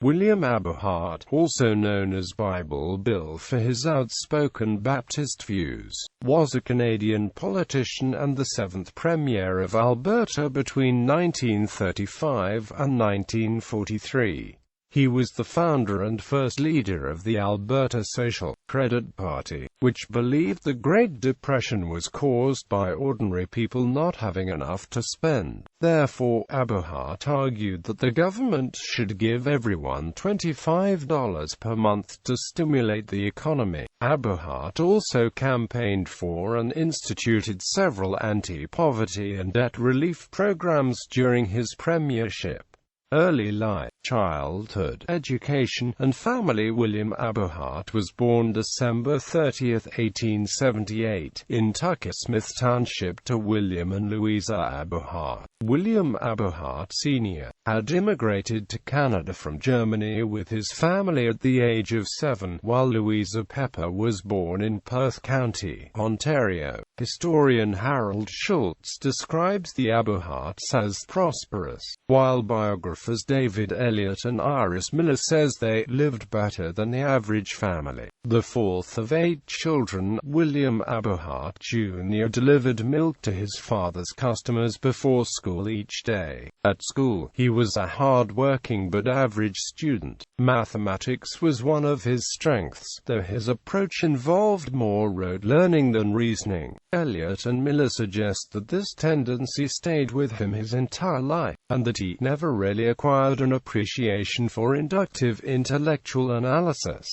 William Aberhart, also known as Bible Bill for his outspoken Baptist views, was a Canadian politician and the 7th Premier of Alberta between 1935 and 1943. He was the founder and first leader of the Alberta Social Credit Party, which believed the Great Depression was caused by ordinary people not having enough to spend. Therefore, Aberhart argued that the government should give everyone $25 per month to stimulate the economy. Aberhart also campaigned for and instituted several anti-poverty and debt relief programs during his premiership. Early life, childhood, education, and family. William Aberhart was born December 30, 1878, in Tuckersmith Township to William and Louisa Aberhart. William Aberhart Sr. had immigrated to Canada from Germany with his family at the age of 7, while Louisa Pepper was born in Perth County, Ontario. Historian Harold Schultz describes the Aberharts as prosperous, while biographers David Elliott and Iris Miller says they lived better than the average family. The fourth of 8 children, William Aberhart Jr. delivered milk to his father's customers before school each day. At school, he was a hard-working but average student. Mathematics was one of his strengths, though his approach involved more rote learning than reasoning. Elliott and Miller suggest that this tendency stayed with him his entire life, and that he never really acquired an appreciation for inductive intellectual analysis.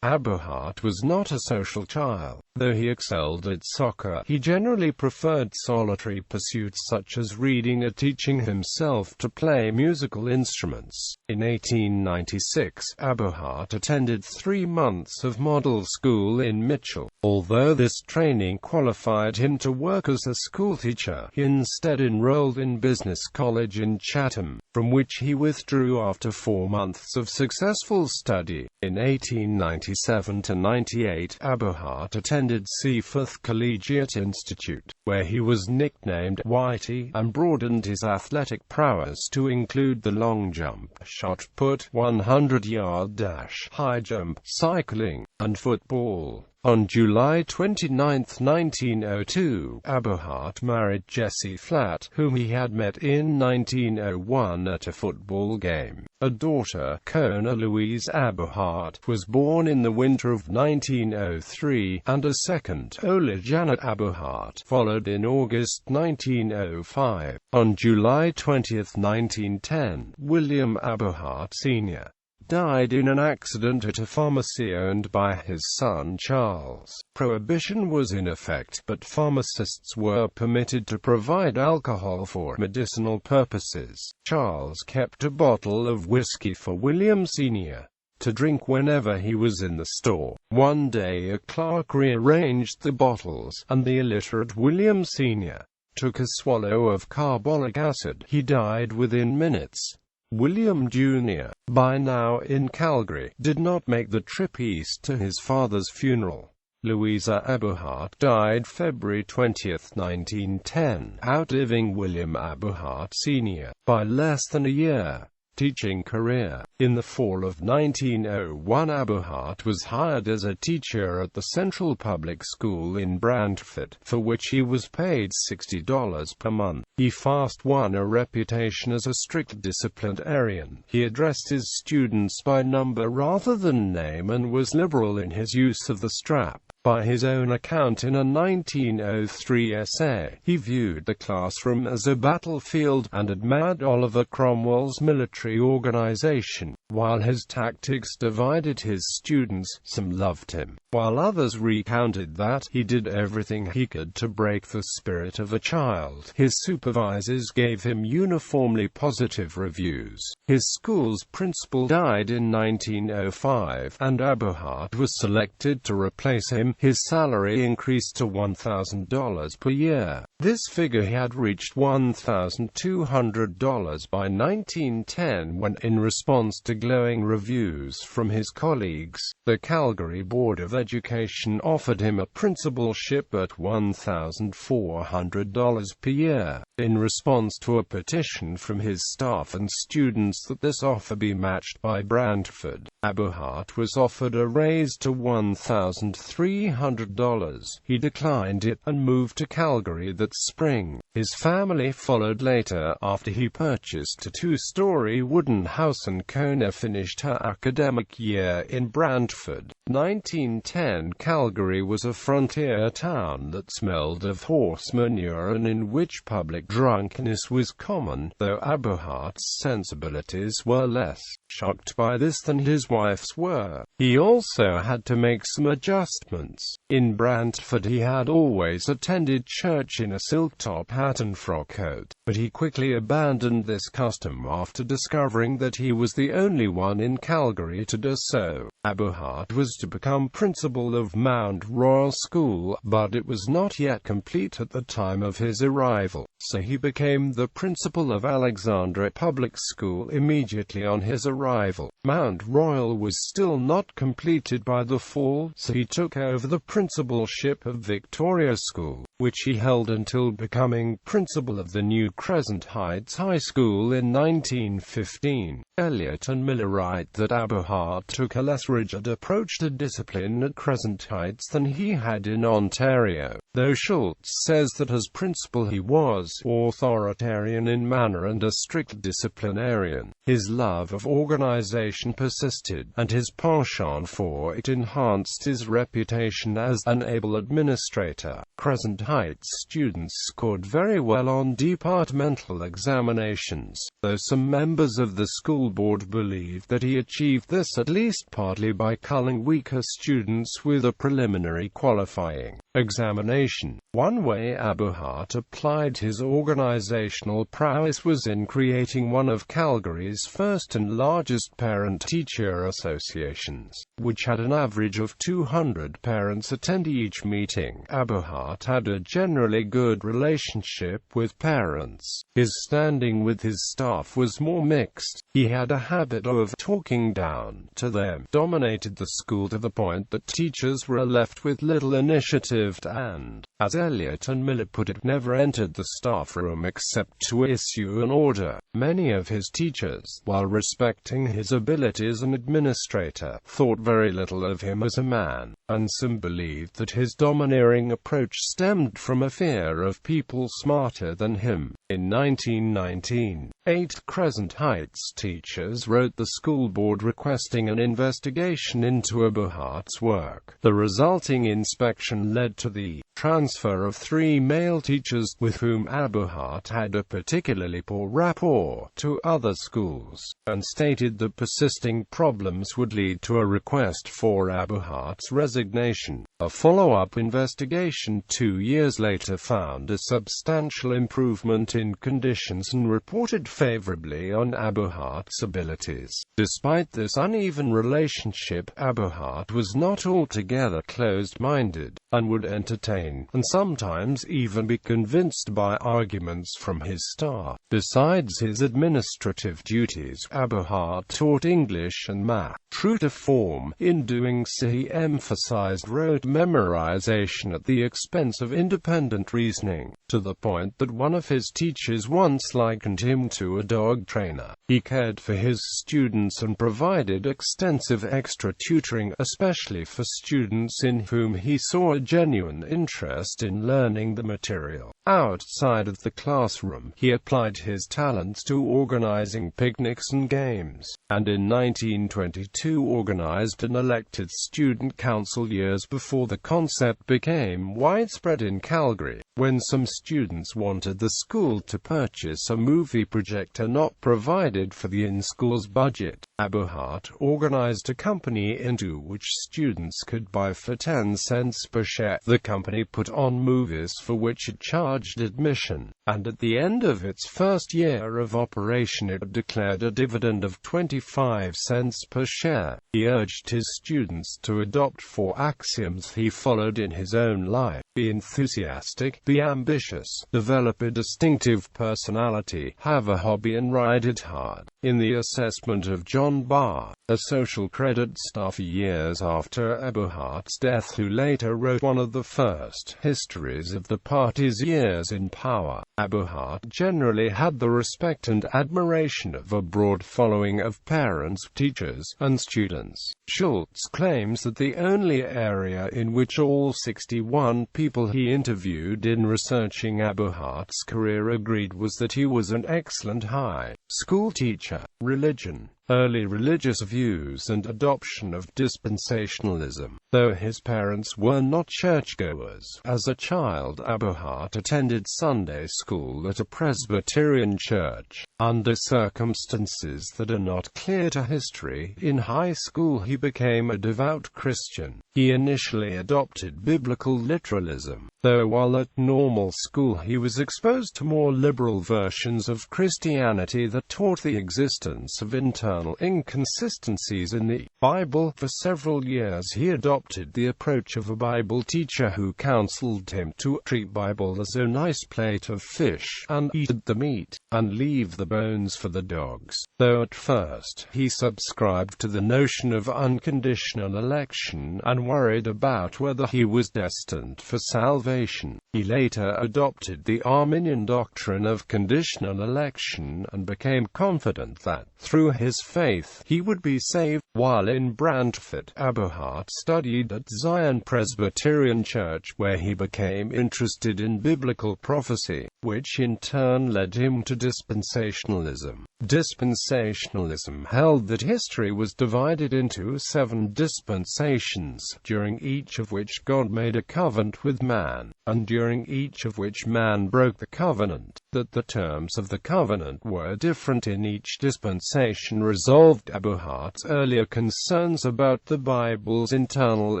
Aberhart was not a social child. Though he excelled at soccer, he generally preferred solitary pursuits such as reading or teaching himself to play musical instruments. In 1896, Aberhart attended 3 months of model school in Mitchell. Although this training qualified him to work as a schoolteacher, he instead enrolled in business college in Chatham, from which he withdrew after 4 months of successful study. In 1897–98, Aberhart attended Seaforth Collegiate Institute, where he was nicknamed Whitey, and broadened his athletic prowess to include the long jump, shot put, 100-yard dash, high jump, cycling, and football. On July 29, 1902, Aberhart married Jessie Flatt, whom he had met in 1901 at a football game. A daughter, Kona Louise Aberhart, was born in the winter of 1903, and a second, Ola Janet Aberhart, followed in August 1905. On July 20, 1910, William Aberhart Sr. died in an accident at a pharmacy owned by his son Charles. Prohibition was in effect, but pharmacists were permitted to provide alcohol for medicinal purposes. Charles kept a bottle of whiskey for William Sr. to drink whenever he was in the store. One day a clerk rearranged the bottles, and the illiterate William Sr. took a swallow of carbolic acid. He died within minutes. William Jr., by now in Calgary, did not make the trip east to his father's funeral. Louisa Aberhart died February 20, 1910, outliving William Aberhart Sr. by less than a year. Teaching career. In the fall of 1901, Aberhart was hired as a teacher at the Central Public School in Brantford, for which he was paid $60 per month. He fast won a reputation as a strict disciplinarian. He addressed his students by number rather than name and was liberal in his use of the strap. By his own account in a 1903 essay, he viewed the classroom as a battlefield, and admired Oliver Cromwell's military organization. While his tactics divided his students, some loved him, while others recounted that he did everything he could to break the spirit of a child. His supervisors gave him uniformly positive reviews. His school's principal died in 1905, and Aberhart was selected to replace him. His salary increased to $1,000 per year. This figure had reached $1,200 by 1910 when, in response to glowing reviews from his colleagues, the Calgary Board of Education offered him a principalship at $1,400 per year. In response to a petition from his staff and students that this offer be matched by Brantford, Aberhart was offered a raise to $1,300. He declined it, and moved to Calgary that spring. His family followed later, after he purchased a two-story wooden house, and Kona finished her academic year in Brantford. 1910 Calgary was a frontier town that smelled of horse manure and in which public drunkenness was common, though Aberhart's sensibilities were less shocked by this than his wife's were. He also had to make some adjustments. In Brantford he had always attended church in a silk top hat and frock coat, but he quickly abandoned this custom after discovering that he was the only one in Calgary to do so. Aberhart was to become principal of Mount Royal School, but it was not yet complete at the time of his arrival, so he became the principal of Alexandra Public School immediately on his arrival. Mount Royal was still not completed by the fall, so he took over the principalship of Victoria School, which he held until becoming principal of the new Crescent Heights High School in 1915. Elliott and Miller write that Aberhart took a less rigid approach to discipline at Crescent Heights than he had in Ontario, though Schultz says that as principal he was authoritarian in manner and a strict disciplinarian. His love of organization persisted, and his penchant for it enhanced his reputation as an able administrator. Crescent Heights students scored very well on departmental examinations, though some members of the school board believed that he achieved this at least partly by culling weaker students with a preliminary qualifying examination. One way Aberhart applied his organizational prowess was in creating one of Calgary's first and largest parent-teacher associations, which had an average of 200 parents attend each meeting. Aberhart had a generally good relationship with parents. His standing with his staff was more mixed. He had a habit of talking down to them, dominated the school to the point that teachers were left with little initiative and, as Elliott and Miller put it, never entered the staff room except to issue an order. Many of his teachers, while respecting his ability as an administrator, thought very little of him as a man, and some believed that his domineering approach stemmed from a fear of people smarter than him. In 1919, 8 Crescent Heights teachers wrote the school board requesting an investigation into Aberhart's work. The resulting inspection led to the transfer of 3 male teachers, with whom Aberhart had a particularly poor rapport, to other schools, and stated that persisting problems would lead to a request for Aberhart's resignation. A follow-up investigation 2 years later found a substantial improvement in conditions and reported favorably on Aberhart's abilities. Despite this uneven relationship, Aberhart was not altogether closed-minded, and would entertain, and sometimes even be convinced by arguments from his staff. Besides his administrative duties, Aberhart taught English and math. True to form, in doing so he emphasized rote memorization at the expense of independent reasoning, to the point that one of his teachers once likened him to a dog trainer. He cared for his students and provided extensive extra tutoring, especially for students in whom he saw a genuine interest in learning the material. Outside of the classroom, he applied his talents to organizing picnics and games, and in 1922 organized and elected student council years before the concept became widespread in Calgary. When some students wanted the school to purchase a movie projector not provided for the in-school's budget, Aberhart organized a company into which students could buy for 10 cents per share. The company put on movies for which it charged admission, and at the end of its first year of operation it declared a dividend of 25 cents per share. He urged his students to adopt 4 axioms he followed in his own life: be enthusiastic, be ambitious, develop a distinctive personality, have a hobby and ride it hard. In the assessment of John Barr, a social credit staffer years after Aberhart's death, who later wrote one of the first histories of the party's years in power, Aberhart generally had the respect and admiration of a broad following of parents, teachers, and students. Schultz claims that the only area in which all 61 people he interviewed in researching Aberhart's career agreed was that he was an excellent high school teacher. Religion, early religious views and adoption of dispensationalism. Though his parents were not churchgoers, as a child Aberhart attended Sunday school at a Presbyterian church. Under circumstances that are not clear to history, in high school he became a devout Christian. He initially adopted biblical literalism, though while at normal school he was exposed to more liberal versions of Christianity that taught the existence of internal inconsistencies in the Bible. For several years he adopted the approach of a Bible teacher who counseled him to treat Bible as a nice plate of fish, and eat the meat, and leave the bones for the dogs. Though at first he subscribed to the notion of unconditional election and worried about whether he was destined for salvation, he later adopted the Arminian doctrine of conditional election and became confident that, through his faith, he would be saved. While in Brantford, Aberhart studied at Zion Presbyterian Church, where he became interested in biblical prophecy, which in turn led him to dispensationalism. Dispensationalism held that history was divided into 7 dispensations, during each of which God made a covenant with man, and during each of which man broke the covenant. That the terms of the covenant were different in each dispensation resolved Aberhart's earlier concerns about the Bible's internal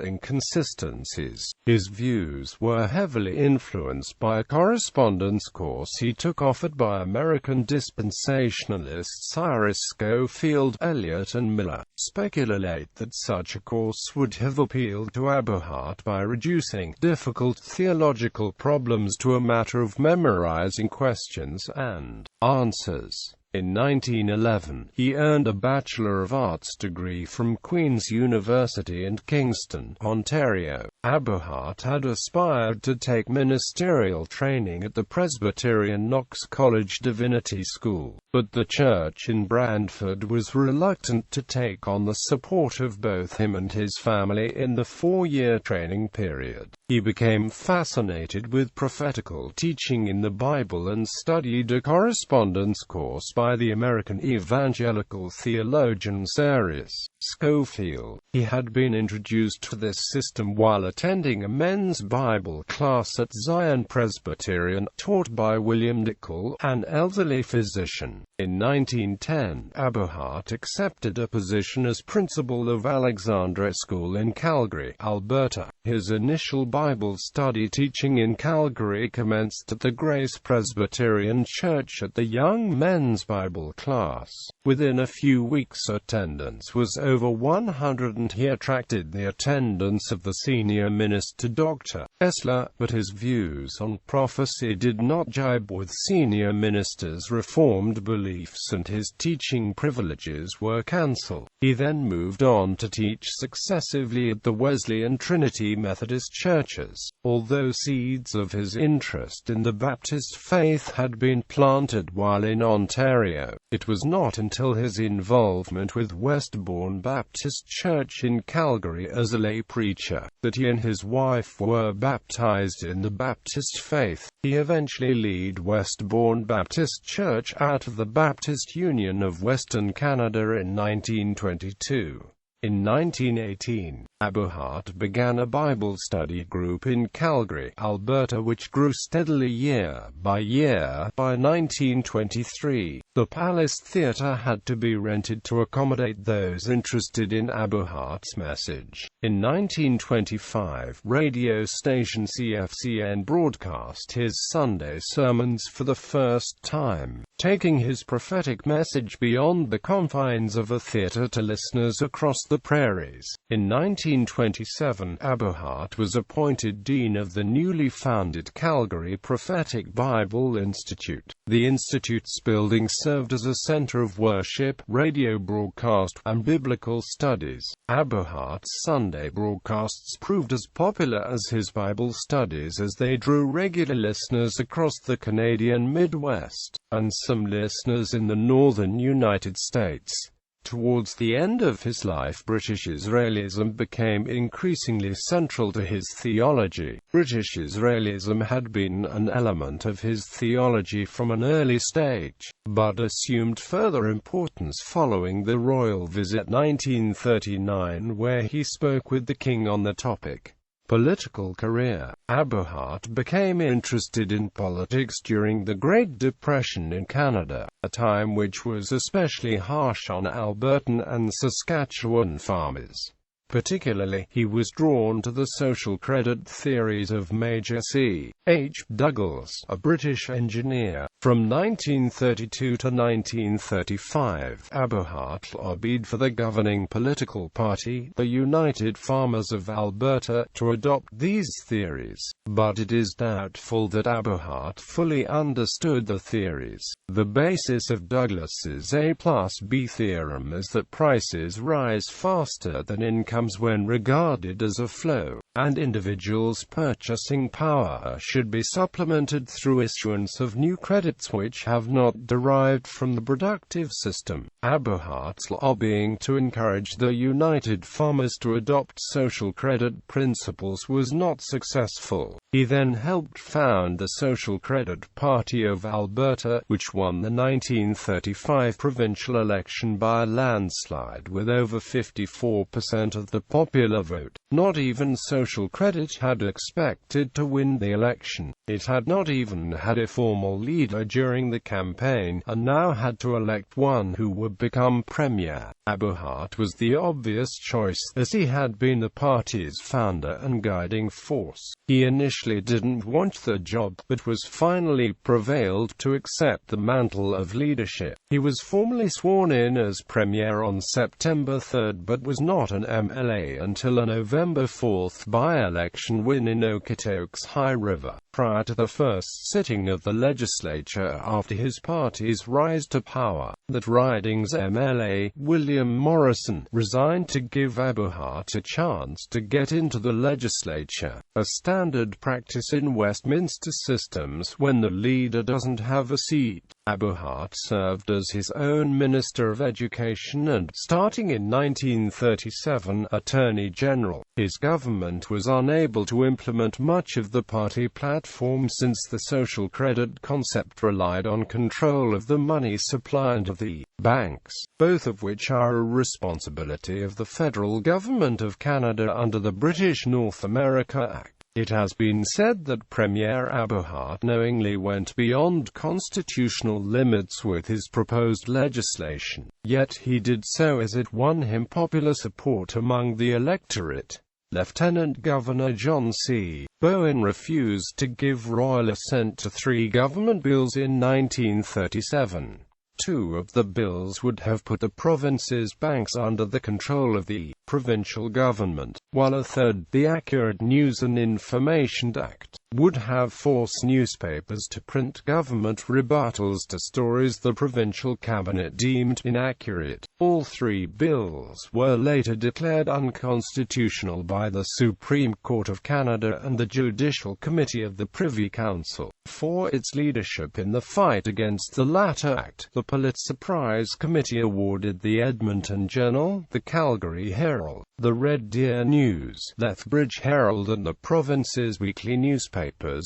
inconsistencies. His views were heavily influenced by a correspondence course he took offered by American dispensationalists Cyrus Scofield, Eliot and Miller. Speculate that such a course would have appealed to Aberhart by reducing difficult theological problems to a matter of memorizing questions and answers. In 1911, he earned a Bachelor of Arts degree from Queen's University in Kingston, Ontario. Aberhart had aspired to take ministerial training at the Presbyterian Knox College Divinity School, but the church in Brantford was reluctant to take on the support of both him and his family in the 4-year training period. He became fascinated with prophetical teaching in the Bible and studied a correspondence course by the American evangelical theologian Cyrus Scofield. He had been introduced to this system while attending a men's Bible class at Zion Presbyterian, taught by William Dickel, an elderly physician. In 1910, Aberhart accepted a position as principal of Alexandra School in Calgary, Alberta. His initial Bible study teaching in Calgary commenced at the Grace Presbyterian Church at the Young Men's Bible class. Within a few weeks, attendance was over 100 and he attracted the attendance of the senior minister Dr. Esler, but his views on prophecy did not jibe with senior ministers' reformed beliefs and his teaching privileges were cancelled. He then moved on to teach successively at the Wesleyan Trinity Methodist churches. Although seeds of his interest in the Baptist faith had been planted while in Ontario, it was not until his involvement with Westbourne Baptist Church in Calgary as a lay preacher that he and his wife were baptized in the Baptist faith. He eventually led Westbourne Baptist Church out of the Baptist Union of Western Canada in 1922. In 1918, Aberhart began a Bible study group in Calgary, Alberta, which grew steadily year by year. By 1923, the Palace Theatre had to be rented to accommodate those interested in Aberhart's message. In 1925, radio station CFCN broadcast his Sunday sermons for the first time, taking his prophetic message beyond the confines of a theatre to listeners across the prairies. In 1927, Aberhart was appointed dean of the newly founded Calgary Prophetic Bible Institute. The institute's building served as a center of worship, radio broadcast, and biblical studies. Aberhart's Sunday broadcasts proved as popular as his Bible studies as they drew regular listeners across the Canadian Midwest, and some listeners in the northern United States. Towards the end of his life, British Israelism became increasingly central to his theology. British Israelism had been an element of his theology from an early stage, but assumed further importance following the royal visit 1939, where he spoke with the king on the topic. Political career. Aberhart became interested in politics during the Great Depression in Canada, a time which was especially harsh on Albertan and Saskatchewan farmers. Particularly, he was drawn to the social credit theories of Major C. H. Douglas, a British engineer. From 1932 to 1935, Aberhart lobbied for the governing political party, the United Farmers of Alberta, to adopt these theories. But it is doubtful that Aberhart fully understood the theories. The basis of Douglas's A+B theorem is that prices rise faster than incomes when regarded as a flow, and individuals' purchasing power should be supplemented through issuance of new credits which have not derived from the productive system. Aberhart's lobbying to encourage the United Farmers to adopt social credit principles was not successful. He then helped found the Social Credit Party of Alberta, which won the 1935 provincial election by a landslide with over 54% of the popular vote. Not even Social Credit had expected to win the election. It had not even had a formal leader during the campaign, and now had to elect one who would become premier. Aberhart was the obvious choice, as he had been the party's founder and guiding force. He initially didn't want the job, but was finally prevailed to accept the mantle of leadership. He was formally sworn in as premier on September 3, but was not an MLA until a November 4 by-election win in Okotoks High River. Prior to the first sitting of the legislature after his party's rise to power, that riding's MLA, William Morrison, resigned to give Aberhart a chance to get into the legislature, a standard practice in Westminster systems when the leader doesn't have a seat. Aberhart served as his own Minister of Education and, starting in 1937, Attorney General. His government was unable to implement much of the party platform since the social credit concept relied on control of the money supply and of the banks, both of which are a responsibility of the federal government of Canada under the British North America Act. It has been said that Premier Aberhart knowingly went beyond constitutional limits with his proposed legislation, yet he did so as it won him popular support among the electorate. Lieutenant Governor John C. Bowen refused to give royal assent to 3 government bills in 1937. 2 of the bills would have put the province's banks under the control of the provincial government, while a third, the Accurate News and Information Act, would have forced newspapers to print government rebuttals to stories the provincial cabinet deemed inaccurate. All 3 bills were later declared unconstitutional by the Supreme Court of Canada and the Judicial Committee of the Privy Council. For its leadership in the fight against the latter act, the Pulitzer Prize Committee awarded the Edmonton Journal, the Calgary Herald, the Red Deer News, Lethbridge Herald and the province's weekly newspapers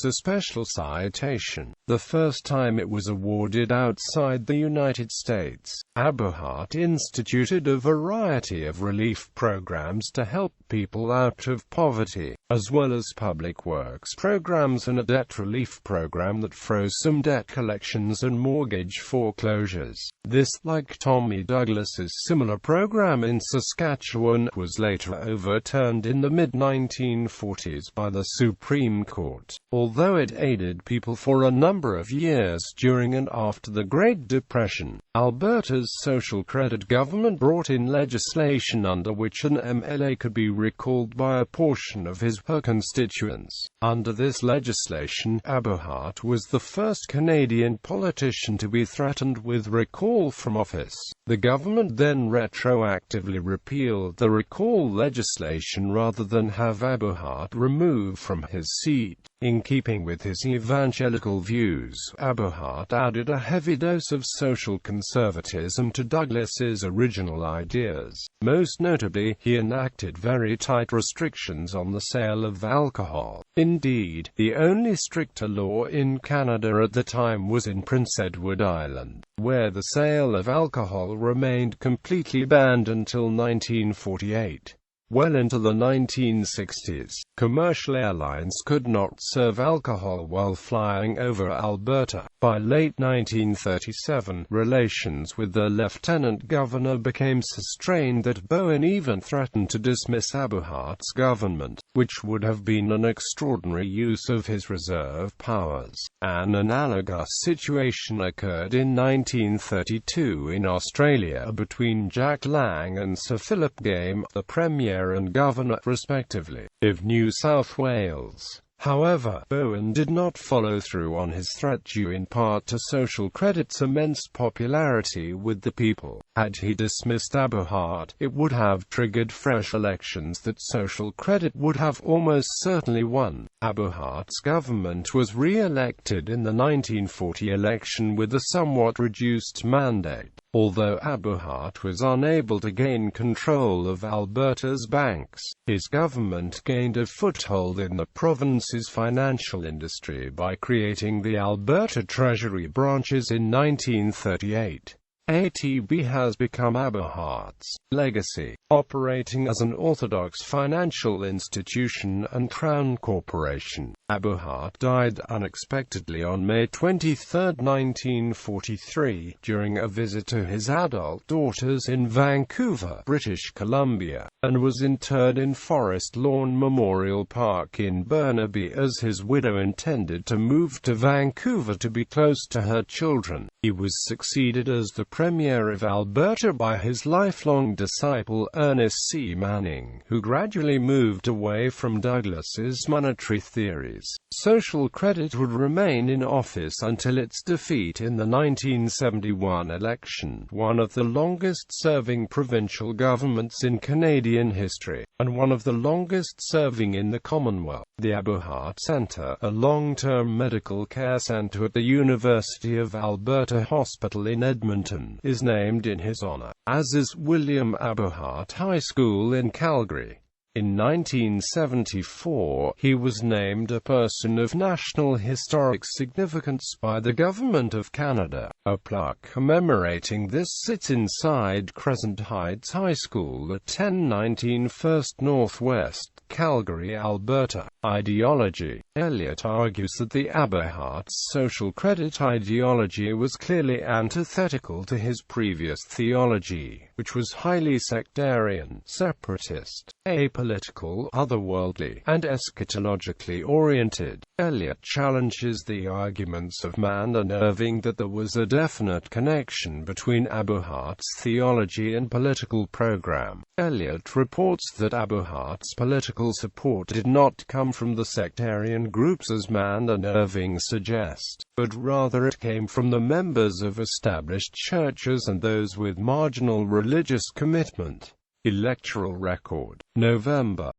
a special citation, the first time it was awarded outside the United States. Aberhart instituted a variety of relief programs to help people out of poverty, as well as public works programs and a debt relief program that froze some debt collections and mortgage foreclosures. This, like Tommy Douglas's similar program in Saskatchewan, was later overturned in the mid-1940s by the Supreme Court. Although it aided people for a number of years during and after the Great Depression, Alberta's social credit government brought in legislation under which an MLA could be recalled by a portion of his/her constituents. Under this legislation, Aberhart was the first Canadian politician to be threatened with recall from office. The government then retroactively repealed the recall legislation rather than have Aberhart removed from his seat. In keeping with his evangelical views, Aberhart added a heavy dose of social conservatism to Douglas's original ideas. Most notably, he enacted very tight restrictions on the sale of alcohol. Indeed, the only stricter law in Canada at the time was in Prince Edward Island, where the sale of alcohol remained completely banned until 1948. Well into the 1960s, commercial airlines could not serve alcohol while flying over Alberta. By late 1937, relations with the lieutenant governor became so strained that Bowen even threatened to dismiss Aberhart's government, which would have been an extraordinary use of his reserve powers. An analogous situation occurred in 1932 in Australia between Jack Lang and Sir Philip Game, the Premier and Governor, respectively, of New South Wales. However, Bowen did not follow through on his threat due in part to social credit's immense popularity with the people. Had he dismissed Aberhart, it would have triggered fresh elections that social credit would have almost certainly won. Aberhart's government was re-elected in the 1940 election with a somewhat reduced mandate. Although Aberhart was unable to gain control of Alberta's banks, his government gained a foothold in the province's financial industry by creating the Alberta Treasury branches in 1938. ATB has become Aberhart's legacy, operating as an orthodox financial institution and crown corporation. Aberhart died unexpectedly on May 23, 1943, during a visit to his adult daughters in Vancouver, British Columbia, and was interred in Forest Lawn Memorial Park in Burnaby as his widow intended to move to Vancouver to be close to her children. He was succeeded as the Premier of Alberta by his lifelong disciple Ernest C. Manning, who gradually moved away from Douglas's monetary theories. Social credit would remain in office until its defeat in the 1971 election, one of the longest-serving provincial governments in Canadian history, and one of the longest-serving in the Commonwealth. The Aberhart Centre, a long-term medical care centre at the University of Alberta Hospital in Edmonton, is named in his honour, as is William Aberhart High School in Calgary. In 1974, he was named a Person of National Historic Significance by the Government of Canada. A plaque commemorating this sits inside Crescent Heights High School at 1019 First Northwest, Calgary, Alberta. Ideology. Elliott argues that the Aberhart's social credit ideology was clearly antithetical to his previous theology, which was highly sectarian, separatist, apolitical, otherworldly, and eschatologically oriented. Elliott challenges the arguments of Mann and Irving that there was a definite connection between Aberhart's theology and political program. Elliott reports that Aberhart's political support did not come from the sectarian groups as Mann and Irving suggest, but rather it came from the members of established churches and those with marginal religious commitment. Electoral record. November